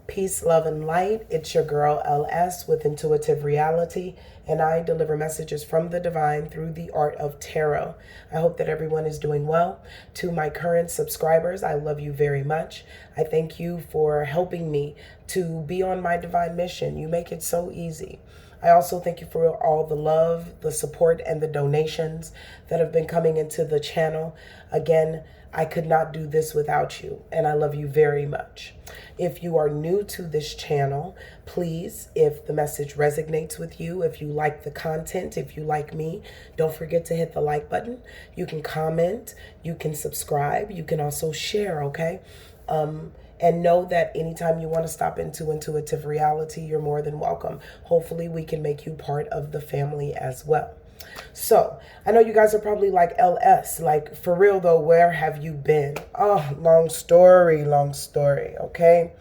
Peace, love, and light. It's your girl LS with Intuitive Reality, and I deliver messages from the divine through the art of tarot. I hope that everyone is doing well. To my current subscribers, I love you very much. I thank you for helping me to be on my divine mission. You make it so easy. I also thank you for all the love, the support, and the donations that have been coming into the channel. Again, I could not do this without you, and I love you very much. If you are new to this channel, please, if the message resonates with you, if you like the content, if you like me, don't forget to hit the like button. You can comment, you can subscribe, you can also share, okay? And know that anytime you want to stop into Intuitive Reality, you're more than welcome. Hopefully we can make you part of the family as well. So I know you guys are probably like, LS, like, for real though, where have you been? Oh, long story, okay?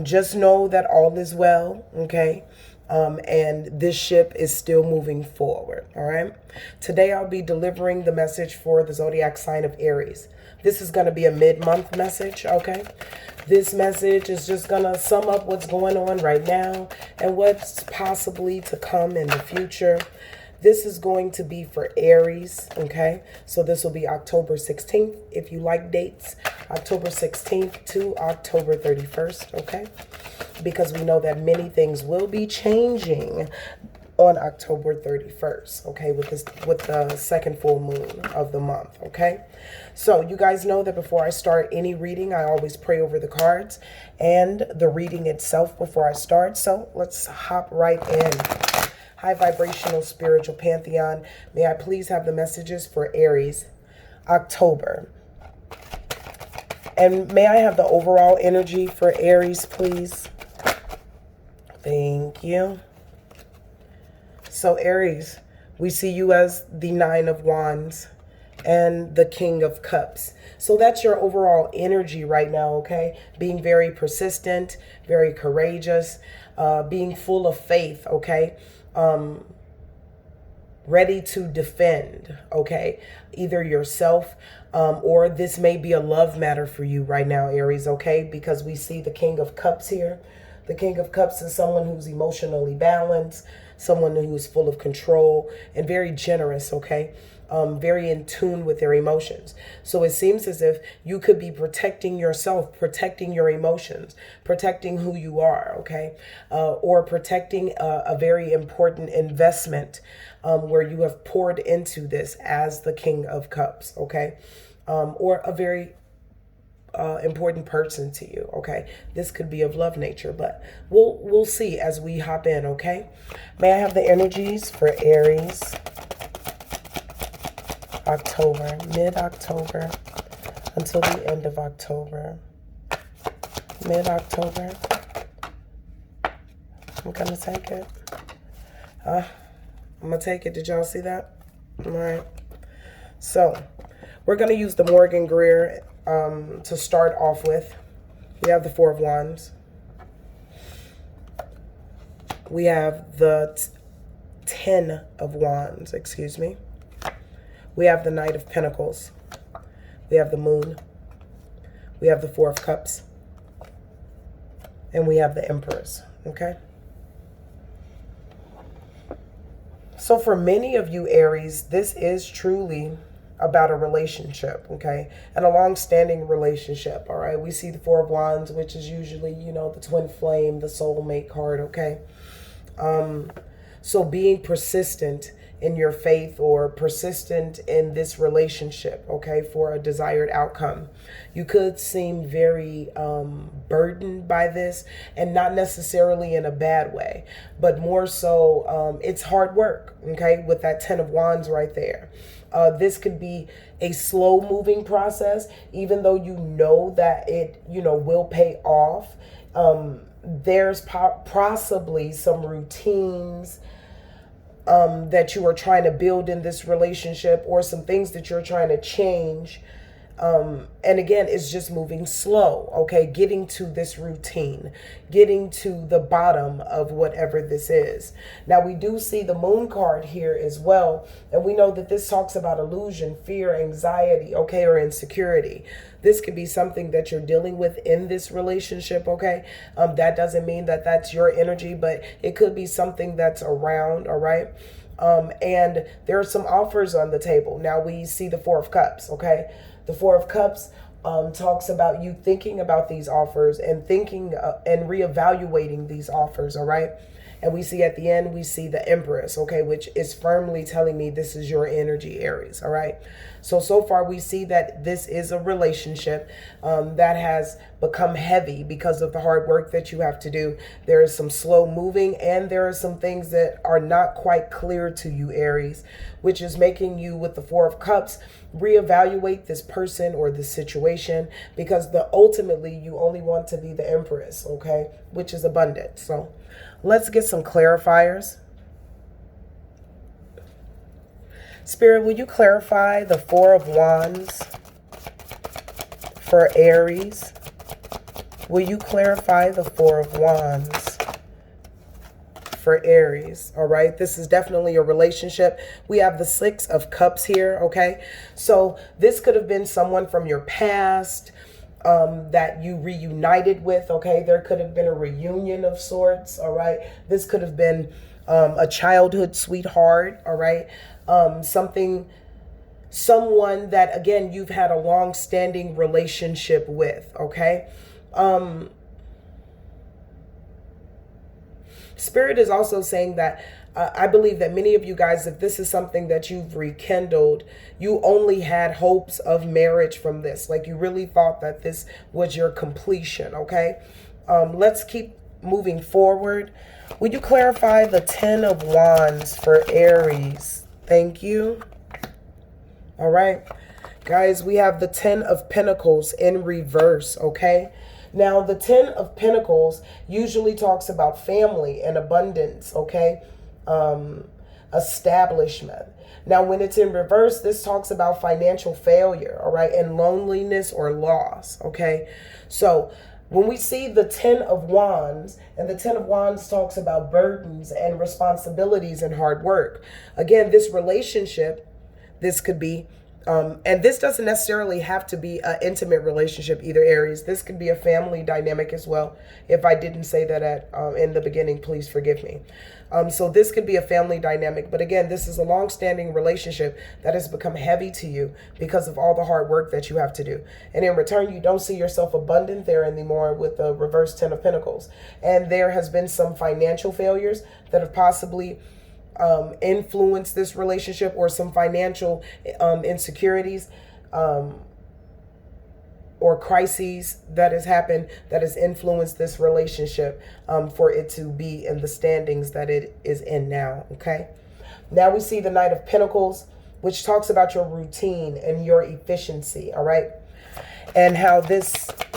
Just know that all is well, okay? And this ship is still moving forward, all right? Today I'll be delivering the message for the zodiac sign of Aries. This is going to be a mid-month message, okay? This message is just going to sum up what's going on right now and what's possibly to come in the future. This is going to be for Aries, okay? So this will be October 16th. If you like dates, October 16th to October 31st, okay? Because we know that many things will be changing on October 31st, okay, with the second full moon of the month, okay? So you guys know that before I start any reading, I always pray over the cards and the reading itself before I start. So let's hop right in. High vibrational spiritual pantheon, may I please have the messages for Aries, October. And may I have the overall energy for Aries, please? Thank you. So Aries, we see you as the Nine of Wands and the King of Cups. So that's your overall energy right now, okay? Being very persistent, very courageous, being full of faith, okay? Ready to defend, okay? Either yourself or this may be a love matter for you right now, Aries, okay? Because we see the King of Cups here. The King of Cups is someone who's emotionally balanced, someone who's full of control and very generous, okay? Very in tune with their emotions. So it seems as if you could be protecting yourself, protecting your emotions, protecting who you are, okay? Or protecting a very important investment where you have poured into this as the King of Cups, okay? Or a very important person to you, okay? This could be of love nature, but we'll see as we hop in, okay? May I have the energies for Aries, October, mid-October until the end of October. Mid-October. I'm gonna take it. I'm gonna take it. Did y'all see that? All right. So we're gonna use the Morgan Greer to start off with. We have the Four of Wands. We have the Ten of Wands, excuse me. We have the Knight of Pentacles. We have the Moon. We have the Four of Cups. And we have the Empress, okay? So for many of you, Aries, this is truly about a relationship, okay? And a long-standing relationship, all right? We see the Four of Wands, which is usually, you know, the twin flame, the soulmate card, okay? So being persistent in your faith or persistent in this relationship, okay, for a desired outcome. You could seem very burdened by this, and not necessarily in a bad way, but more so it's hard work, okay, with that Ten of Wands right there. This could be a slow moving process, even though you know that it, you know, will pay off. There's possibly some routines that you are trying to build in this relationship, or some things that you're trying to change And again, it's just moving slow, okay? Getting to this routine, getting to the bottom of whatever this is. Now, we do see the moon card here as well. And we know that this talks about illusion, fear, anxiety, okay, or insecurity. This could be something that you're dealing with in this relationship, okay? That doesn't mean that that's your energy, but it could be something that's around, all right? And there are some offers on the table. Now, we see the Four of Cups, okay? The Four of Cups talks about you thinking about these offers and thinking and reevaluating these offers, all right? And we see at the end, we see the Empress, okay, which is firmly telling me this is your energy, Aries, all right? So far we see that this is a relationship that has become heavy because of the hard work that you have to do. There is some slow moving and there are some things that are not quite clear to you, Aries, which is making you, with the Four of Cups, reevaluate this person or this situation, because ultimately you only want to be the Empress, okay, which is abundant. So let's get some clarifiers. Spirit, will you clarify the Four of Wands for Aries? Will you clarify the Four of Wands for Aries? All right, this is definitely a relationship. We have the Six of Cups here, okay? So this could have been someone from your past that you reunited with, okay? There could have been a reunion of sorts, all right? This could have been a childhood sweetheart, all right? Someone that, again, you've had a long-standing relationship with, okay? Spirit is also saying that I believe that many of you guys, if this is something that you've rekindled, you only had hopes of marriage from this. Like, you really thought that this was your completion, okay? Let's keep moving forward. Would you clarify the Ten of Wands for Aries? Thank you. All right. Guys, we have the Ten of Pentacles in reverse, okay? Now, the Ten of Pentacles usually talks about family and abundance, okay? Establishment. Now, when it's in reverse, this talks about financial failure, all right, and loneliness or loss, okay? So when we see the Ten of Wands, and the Ten of Wands talks about burdens and responsibilities and hard work. Again, this relationship, this could be, and this doesn't necessarily have to be an intimate relationship either, Aries. This could be a family dynamic as well. If I didn't say that in the beginning, please forgive me. So this could be a family dynamic. But again, this is a long-standing relationship that has become heavy to you because of all the hard work that you have to do. And in return, you don't see yourself abundant there anymore with the reverse Ten of Pentacles. And there has been some financial failures that have possibly influence this relationship, or some financial insecurities or crises that has happened that has influenced this relationship for it to be in the standings that it is in now, okay? Now we see the Knight of Pentacles, which talks about your routine and your efficiency, all right? And how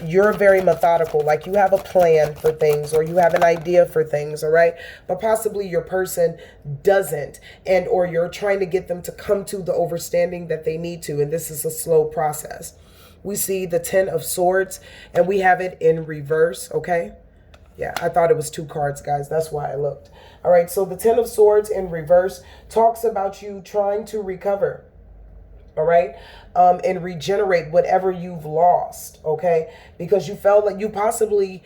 you're very methodical, like you have a plan for things, or you have an idea for things, all right? But possibly your person doesn't, or you're trying to get them to come to the understanding that they need to, and this is a slow process. We see the Ten of Swords, and we have it in reverse, okay? Yeah, I thought it was two cards, guys. That's why I looked. All right, so the Ten of Swords in reverse talks about you trying to recover, all right, and regenerate whatever you've lost, okay? Because you possibly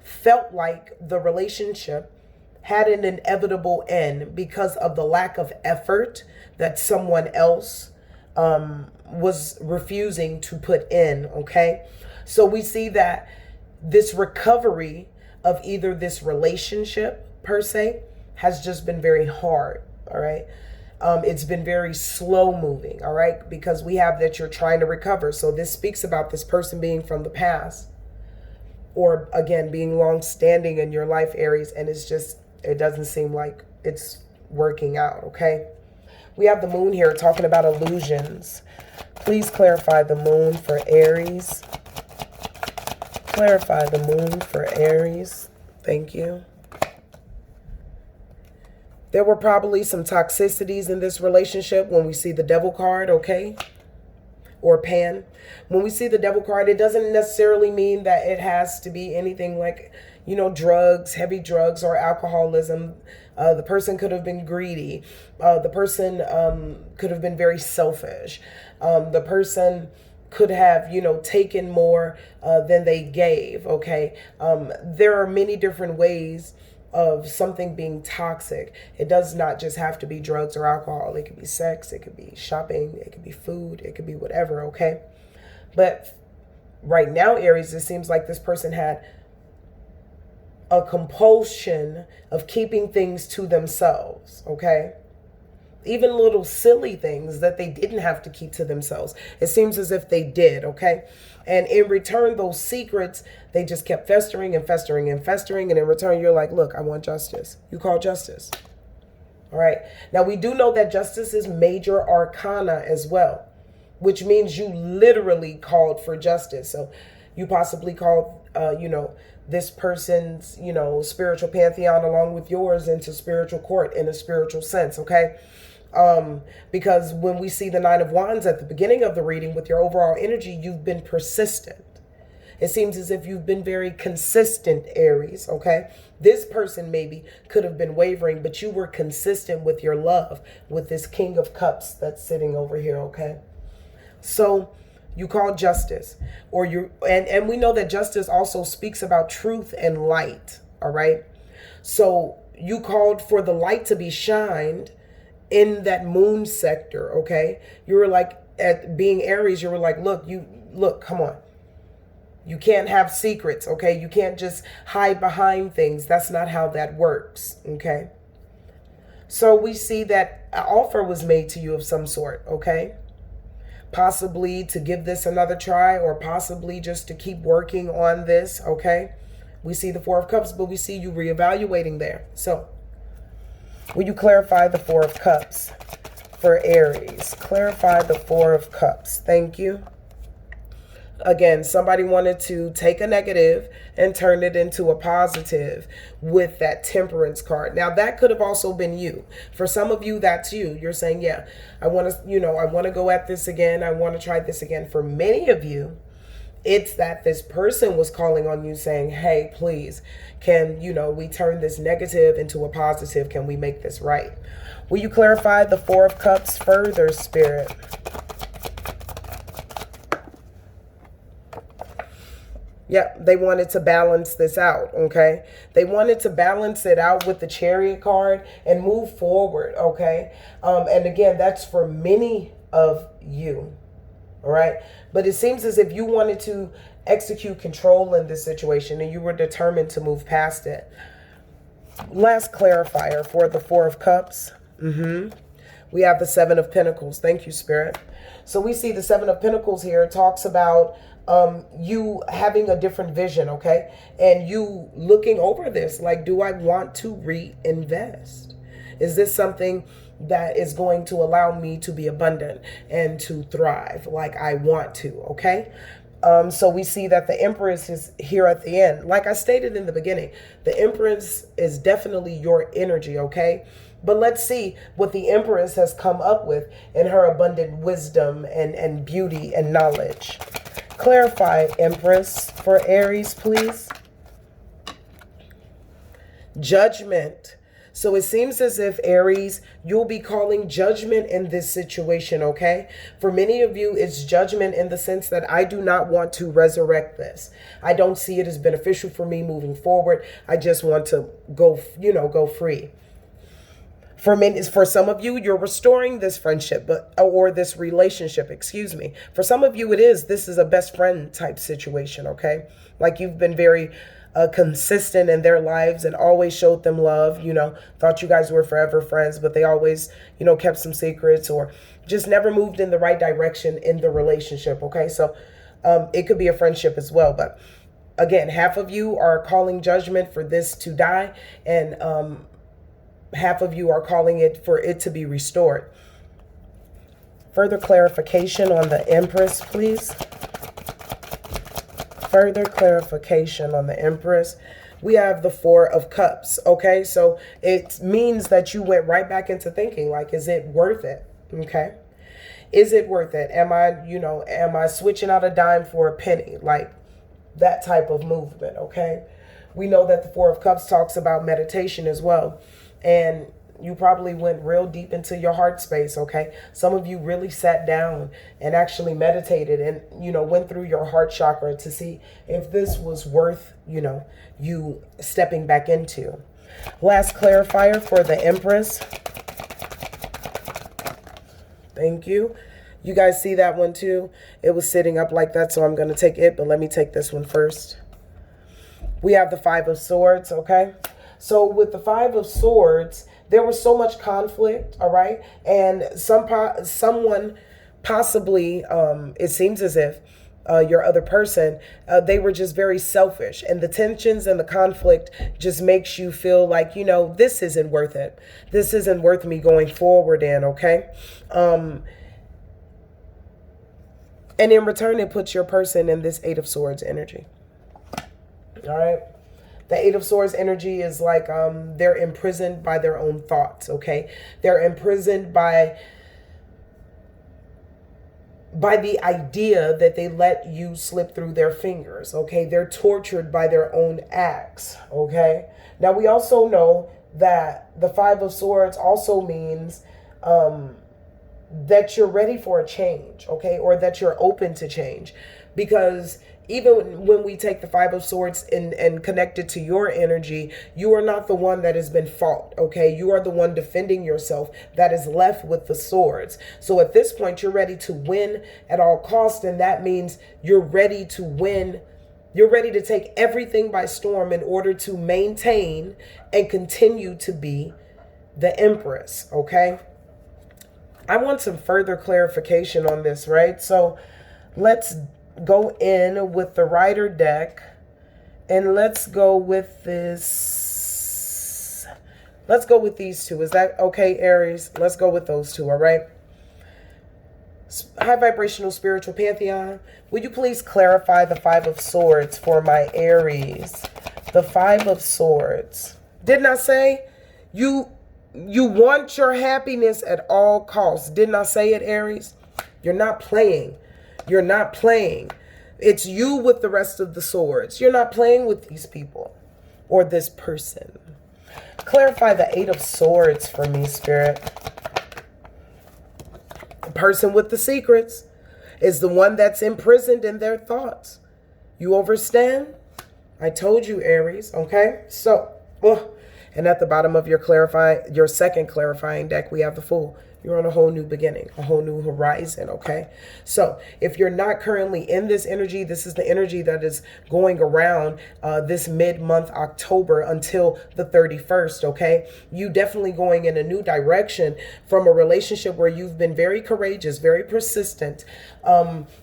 felt like the relationship had an inevitable end because of the lack of effort that someone else was refusing to put in, okay? So we see that this recovery of either this relationship per se has just been very hard, all right? It's been very slow moving, all right? Because we have that you're trying to recover. So this speaks about this person being from the past, or again, being long standing in your life, Aries, and it doesn't seem like it's working out, okay? We have the Moon here talking about illusions. Please clarify the Moon for Aries. Clarify the Moon for Aries. Thank you. There were probably some toxicities in this relationship when we see the Devil card, okay? or pan. When we see the devil card, it doesn't necessarily mean that it has to be anything like, drugs, heavy drugs, or alcoholism. The person could have been greedy. The person could have been very selfish. The person could have, taken more than they gave. Okay. There are many different ways of something being toxic. It does not just have to be drugs or alcohol. It could be sex. It could be shopping. It could be food. It could be whatever. Okay. But right now, Aries, it seems like this person had a compulsion of keeping things to themselves. Okay. Even little silly things that they didn't have to keep to themselves. It seems as if they did, okay? And in return, those secrets, they just kept festering and festering and festering. And in return, you're like, look, I want justice. You call justice. All right. Now, we do know that justice is major arcana as well, which means you literally called for justice. So you possibly called, this person's, spiritual pantheon along with yours into spiritual court in a spiritual sense, okay? Because when we see the Nine of Wands at the beginning of the reading with your overall energy, you've been persistent. It seems as if you've been very consistent, Aries, okay? This person maybe could have been wavering, but you were consistent with your love with this King of Cups that's sitting over here, okay? So you call justice, and we know that justice also speaks about truth and light, all right? So you called for the light to be shined in that moon sector, okay? You were like, at being Aries, you were like, look, come on. You can't have secrets, okay? You can't just hide behind things. That's not how that works, okay? So we see that an offer was made to you of some sort, okay? Possibly to give this another try, or possibly just to keep working on this, okay? We see the Four of Cups, but we see you reevaluating there. So will you clarify the Four of Cups for Aries? Clarify the Four of Cups. Thank you. Again, somebody wanted to take a negative and turn it into a positive with that Temperance card. Now, that could have also been you. For some of you, that's you. You're saying, yeah, I want to go at this again. I want to try this again. For many of you, it's that this person was calling on you saying, hey, please, can, we turn this negative into a positive? Can we make this right? Will you clarify the Four of Cups further, Spirit? Yep, they wanted to balance this out, okay? They wanted to balance it out with the Chariot card and move forward, okay? And again, that's for many of you, all right? But it seems as if you wanted to execute control in this situation and you were determined to move past it. Last clarifier for the Four of Cups. We have the Seven of Pentacles. Thank you, Spirit. So we see the Seven of Pentacles here. It talks about you having a different vision, okay? And you looking over this, like, do I want to reinvest? Is this something that is going to allow me to be abundant and to thrive like I want to, okay? So we see that the Empress is here at the end. Like I stated in the beginning, the Empress is definitely your energy, okay? But let's see what the Empress has come up with in her abundant wisdom and beauty and knowledge. Clarify, Empress, for Aries, please. Judgment. So it seems as if, Aries, you'll be calling judgment in this situation, okay? For many of you, it's judgment in the sense that I do not want to resurrect this. I don't see it as beneficial for me moving forward. I just want to go, go free. For some of you, you're restoring this friendship, or this relationship, excuse me. For some of you, this is a best friend type situation, okay? Like you've been very consistent in their lives and always showed them love, thought you guys were forever friends, but they always, kept some secrets or just never moved in the right direction in the relationship, okay? So it could be a friendship as well, but again, half of you are calling judgment for this to die, and half of you are calling it for it to be restored. Further clarification on the Empress, please. Further clarification on the Empress. We have the Four of Cups, okay? So it means that you went right back into thinking, like, is it worth it, okay? Is it worth it? Am I switching out a dime for a penny? Like that type of movement, okay? We know that the Four of Cups talks about meditation as well. And you probably went real deep into your heart space, okay? Some of you really sat down and actually meditated and, went through your heart chakra to see if this was worth, you stepping back into. Last clarifier for the Empress. Thank you. You guys see that one too? It was sitting up like that, so I'm going to take it, but let me take this one first. We have the Five of Swords, okay? So with the Five of Swords, there was so much conflict, all right? And someone possibly, it seems as if your other person, they were just very selfish. And the tensions and the conflict just makes you feel like, this isn't worth it. This isn't worth me going forward in, okay? And in return, it puts your person in this Eight of Swords energy. All right? The Eight of Swords energy is like they're imprisoned by their own thoughts, okay? They're imprisoned by the idea that they let you slip through their fingers, okay? They're tortured by their own acts, okay? Now, we also know that the Five of Swords also means that you're ready for a change, okay? Or that you're open to change. Because even when we take the Five of Swords and connect it to your energy, you are not the one that has been fought, okay? You are the one defending yourself that is left with the swords. So at this point, you're ready to win at all costs, and that means you're ready to win. You're ready to take everything by storm in order to maintain and continue to be the Empress, okay? I want some further clarification on this, right? So let's go in with the Rider deck, and let's go with this. Let's go with these two. Is that okay, Aries? Let's go with those two, all right? High vibrational spiritual pantheon, would you please clarify the Five of Swords for my Aries? The Five of Swords. Didn't I say you want your happiness at all costs? Didn't I say it, Aries? You're not playing. You're not playing. It's you with the rest of the swords. You're not playing with these people or this person. Clarify the Eight of Swords for me, Spirit. The person with the secrets is the one that's imprisoned in their thoughts. You understand? I told you, Aries, okay? So, and at the bottom of your second clarifying deck, we have the Fool. You're on a whole new beginning, a whole new horizon, okay? So if you're not currently in this energy, this is the energy that is going around this mid-month October until the 31st, okay? You definitely going in a new direction from a relationship where you've been very courageous, very persistent,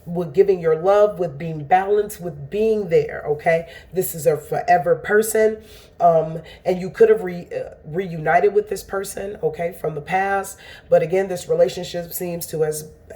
with giving your love, with being balanced, with being there, okay? This is a forever person. And you could have reunited with this person, okay, from the past. But again, this relationship seems to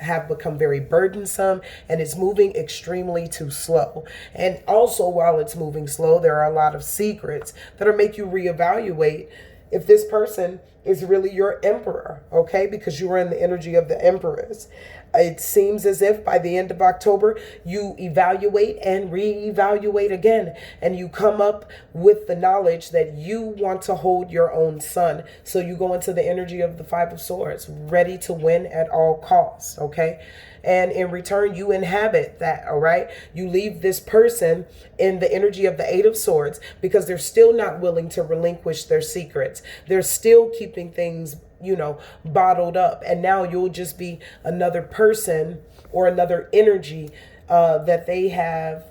have become very burdensome, and it's moving extremely too slow. And also, while it's moving slow, there are a lot of secrets that'll make you reevaluate if this person is really your emperor, okay? Because you are in the energy of the Empress. It seems as if by the end of October, you evaluate and reevaluate again, and you come up with the knowledge that you want to hold your own sun. So you go into the energy of the Five of Swords, ready to win at all costs, okay? And in return, you inhabit that, all right? You leave this person in the energy of the Eight of Swords because they're still not willing to relinquish their secrets. They're still keeping things, bottled up. And now you'll just be another person or another energy that they have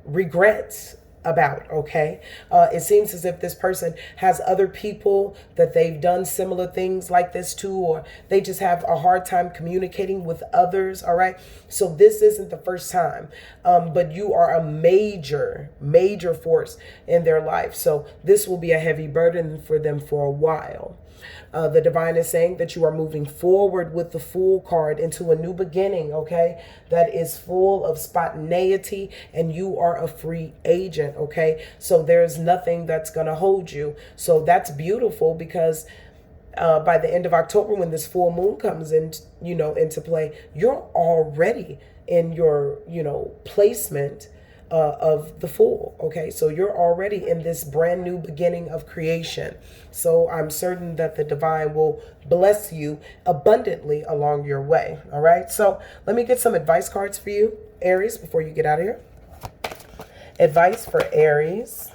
regrets about, okay? It seems as if this person has other people that they've done similar things like this to, or they just have a hard time communicating with others, all right? So this isn't the first time, but you are a major force in their life. So this will be a heavy burden for them for a while. The divine is saying that you are moving forward with the Fool card into a new beginning, okay? That is full of spontaneity, and you are a free agent, okay? So there's nothing that's going to hold you. So that's beautiful because by the end of October, when this full moon comes in, into play, you're already in your, placement of the Fool. Okay, so you're already in this brand new beginning of creation. So I'm certain that the divine will bless you abundantly along your way. All right, so let me get some advice cards for you, Aries, before you get out of here. Advice for Aries.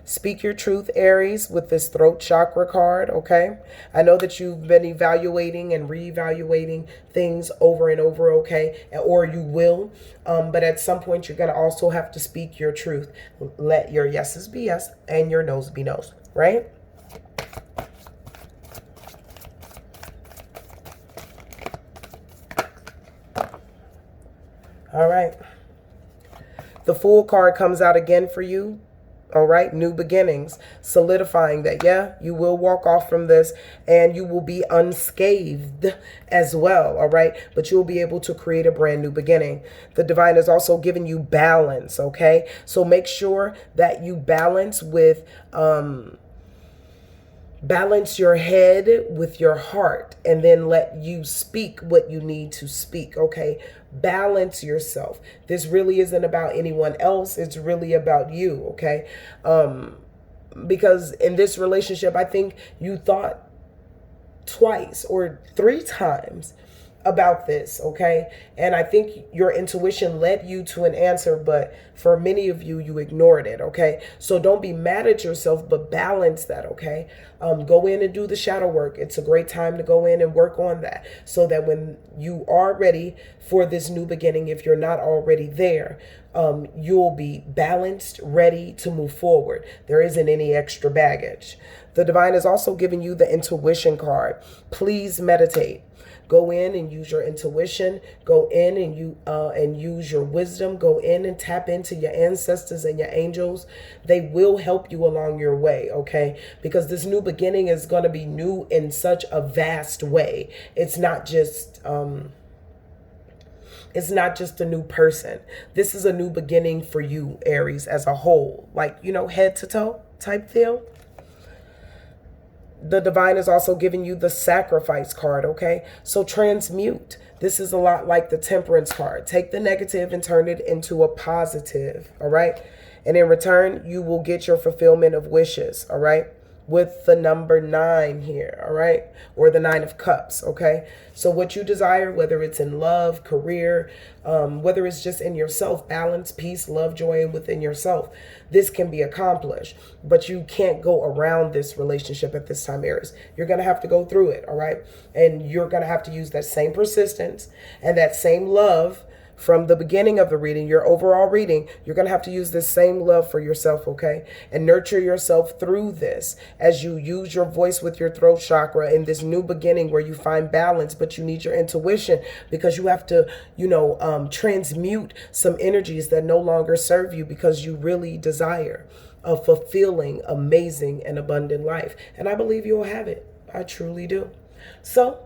Speak your truth, Aries, with this throat chakra card, okay? I know that you've been evaluating and reevaluating things over and over, okay? Or you will, but at some point you're going to also have to speak your truth. Let your yeses be yes and your noes be noes, right? All right. The Fool card comes out again for you. All right, new beginnings, solidifying that, yeah, you will walk off from this and you will be unscathed as well. All right, but you'll be able to create a brand new beginning. The divine is also giving you balance. Okay, so make sure that you balance with balance your head with your heart, and then let you speak what you need to speak. Okay, balance yourself. This really isn't about anyone else. It's really about you. Okay, because in this relationship, I think you thought twice or three times about this, okay? And I think your intuition led you to an answer, but for many of you, you ignored it, okay? So don't be mad at yourself, but balance that, okay? Go in and do the shadow work. It's a great time to go in and work on that, so that when you are ready for this new beginning, if you're not already there, you'll be balanced, ready to move forward. There isn't any extra baggage. The divine is also giving you the intuition card. Please meditate. Go in and use your intuition. Go in and use your wisdom. Go in and tap into your ancestors and your angels. They will help you along your way, okay? Because this new beginning is going to be new in such a vast way. It's not just a new person. This is a new beginning for you, Aries, as a whole. Like, head to toe type feel. The divine is also giving you the sacrifice card, okay? So transmute. This is a lot like the temperance card. Take the negative and turn it into a positive, all right? And in return, you will get your fulfillment of wishes, all right? With the number 9 here, all right? Or the 9 of Cups, okay? So what you desire, whether it's in love, career, whether it's just in yourself, balance, peace, love, joy within yourself, this can be accomplished. But you can't go around this relationship at this time, Aries. You're going to have to go through it, all right? And you're going to have to use that same persistence and that same love from the beginning of the reading, your overall reading. You're going to have to use this same love for yourself, okay? And nurture yourself through this as you use your voice with your throat chakra in this new beginning where you find balance, but you need your intuition because you have to, transmute some energies that no longer serve you because you really desire a fulfilling, amazing, and abundant life. And I believe you'll have it. I truly do. So,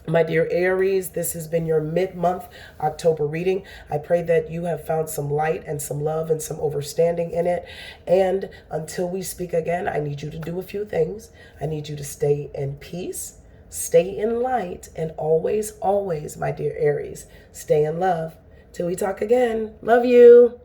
my dear Aries, this has been your mid-month October reading. I pray that you have found some light and some love and some understanding in it. And until we speak again, I need you to do a few things. I need you to stay in peace, stay in light, and always, always, my dear Aries, stay in love. Till we talk again. Love you.